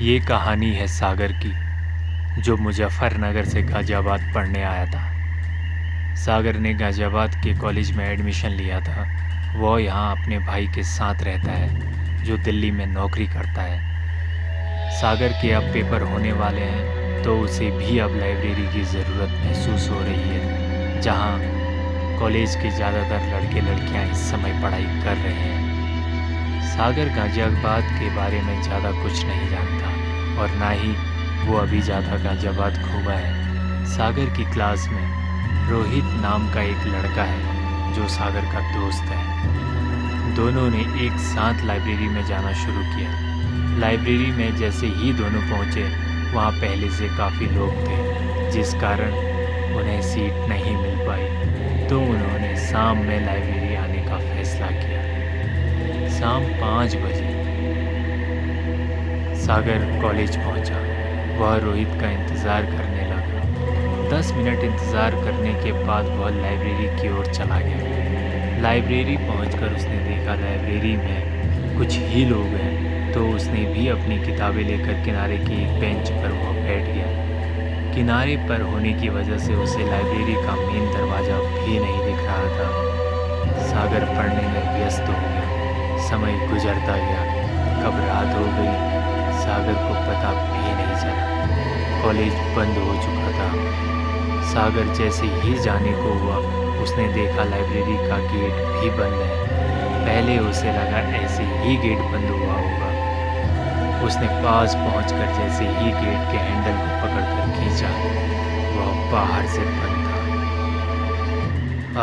ये कहानी है सागर की, जो मुजफ्फरनगर से गाज़ियाबाद पढ़ने आया था। सागर ने गाज़ियाबाद के कॉलेज में एडमिशन लिया था। वो यहाँ अपने भाई के साथ रहता है, जो दिल्ली में नौकरी करता है। सागर के अब पेपर होने वाले हैं, तो उसे भी अब लाइब्रेरी की ज़रूरत महसूस हो रही है, जहाँ कॉलेज के ज़्यादातर लड़के लड़कियाँ इस समय पढ़ाई कर रहे हैं। सागर गाज़ियाबाद के बारे में ज़्यादा कुछ नहीं जानता, और ना ही वो अभी ज़्यादा गाज़ियाबाद घूमा है। सागर की क्लास में रोहित नाम का एक लड़का है, जो सागर का दोस्त है। दोनों ने एक साथ लाइब्रेरी में जाना शुरू किया। लाइब्रेरी में जैसे ही दोनों पहुँचे, वहाँ पहले से काफ़ी लोग थे, जिस कारण उन्हें सीट नहीं मिल पाई। तो उन्होंने शाम में लाइब्रेरी आने का फैसला किया। शाम 5 बजे सागर कॉलेज पहुंचा। वह रोहित का इंतज़ार करने लगा। 10 मिनट इंतज़ार करने के बाद वह लाइब्रेरी की ओर चला गया। लाइब्रेरी पहुंचकर उसने देखा लाइब्रेरी में कुछ ही लोग हैं, तो उसने भी अपनी किताबें लेकर किनारे की एक बेंच पर वह बैठ गया। किनारे पर होने की वजह से उसे लाइब्रेरी का मेन दरवाज़ा भी नहीं दिख रहा था। सागर पढ़ने में व्यस्त हो गया। समय गुजरता गया। कब रात हो गई, सागर को पता भी नहीं चला। कॉलेज बंद हो चुका था। सागर जैसे ही जाने को हुआ, उसने देखा लाइब्रेरी का गेट भी बंद है। पहले उसे लगा ऐसे ही गेट बंद हुआ होगा। उसने पास पहुंचकर जैसे ही गेट के हैंडल को पकड़कर खींचा, वह बाहर से बंद था।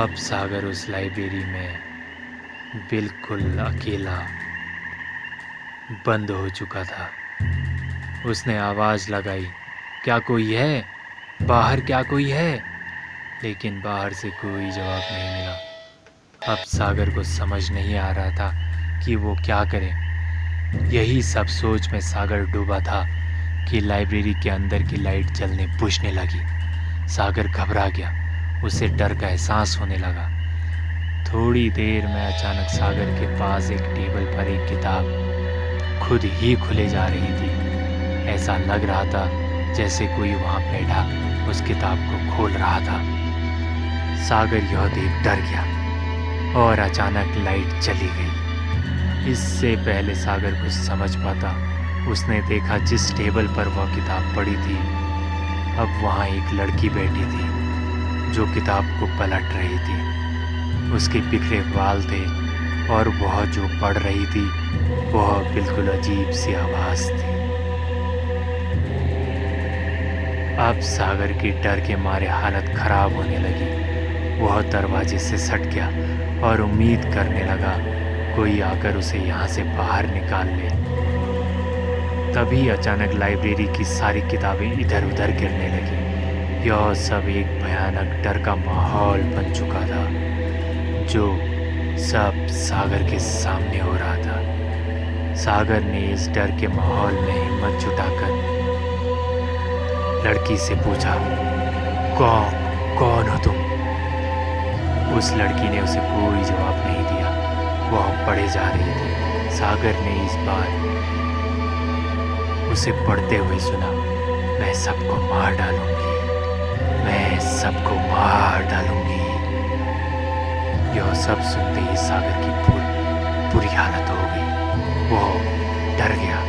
अब सागर उस लाइब्रेरी में बिल्कुल अकेला बंद हो चुका था। उसने आवाज़ लगाई, क्या कोई है? बाहर क्या कोई है? लेकिन बाहर से कोई जवाब नहीं मिला। अब सागर को समझ नहीं आ रहा था कि वो क्या करे। यही सब सोच में सागर डूबा था कि लाइब्रेरी के अंदर की लाइट जलने बुझने लगी। सागर घबरा गया। उसे डर का एहसास होने लगा। थोड़ी देर में अचानक सागर के पास एक टेबल पर एक किताब खुद ही खुले जा रही थी। ऐसा लग रहा था जैसे कोई वहाँ बैठा उस किताब को खोल रहा था। सागर यह देख डर गया और अचानक लाइट चली गई। इससे पहले सागर कुछ समझ पाता, उसने देखा जिस टेबल पर वह किताब पड़ी थी, अब वहाँ एक लड़की बैठी थी, जो किताब को पलट रही थी। उसके बिखरे बाल थे, और वह जो पढ़ रही थी वह बिल्कुल अजीब सी आवाज़ थी। अब सागर की डर के मारे हालत खराब होने लगी। वह दरवाजे से सट गया और उम्मीद करने लगा कोई आकर उसे यहाँ से बाहर निकाल ले। तभी अचानक लाइब्रेरी की सारी किताबें इधर उधर गिरने लगी। यह सब एक भयानक डर का माहौल बन चुका था, जो सब सागर के सामने हो रहा था। सागर ने इस डर के माहौल में हिम्मत जुटाकर लड़की से पूछा, कौन हो तुम? उस लड़की ने उसे कोई जवाब नहीं दिया। वह पढ़े जा रही थी। सागर ने इस बार उसे पढ़ते हुए सुना, मैं सबको मार डालूंगी, मैं सबको मार डालूंगी। यह सब सुनते ही सागर की बुरी हालत हो गई। वो डर गया।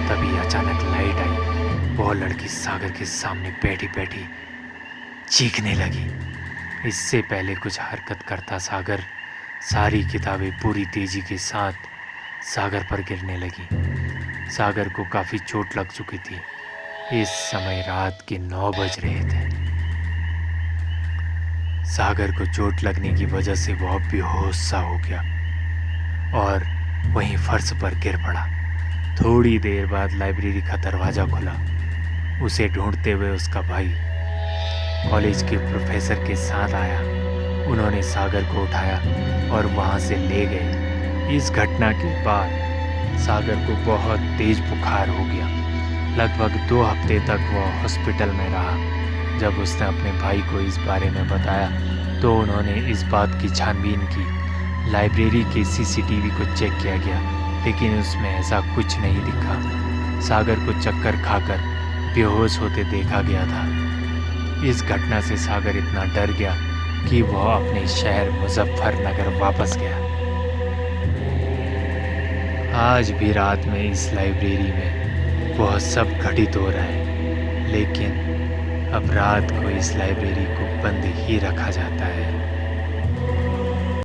तभी अचानक लाइट आई। वह लड़की सागर के सामने बैठी बैठी चीखने लगी। इससे पहले कुछ हरकत करता सागर, सारी किताबें पूरी तेजी के साथ सागर पर गिरने लगी। सागर को काफ़ी चोट लग चुकी थी। इस समय रात के 9 बज रहे थे। सागर को चोट लगने की वजह से वह बेहोश सा हो गया और वहीं फर्श पर गिर पड़ा। थोड़ी देर बाद लाइब्रेरी का दरवाज़ा खुला। उसे ढूंढते हुए उसका भाई कॉलेज के प्रोफेसर के साथ आया। उन्होंने सागर को उठाया और वहाँ से ले गए। इस घटना के बाद सागर को बहुत तेज बुखार हो गया। लगभग 2 हफ्ते तक वह हॉस्पिटल में रहा। जब उसने अपने भाई को इस बारे में बताया, तो उन्होंने इस बात की छानबीन की। लाइब्रेरी के सीसीटीवी को चेक किया गया, लेकिन उसमें ऐसा कुछ नहीं दिखा। सागर को चक्कर खाकर बेहोश होते देखा गया था। इस घटना से सागर इतना डर गया कि वह अपने शहर मुजफ्फरनगर वापस गया। आज भी रात में इस लाइब्रेरी में वह सब घटित हो रहा है, लेकिन अब रात को इस लाइब्रेरी को बंद ही रखा जाता है।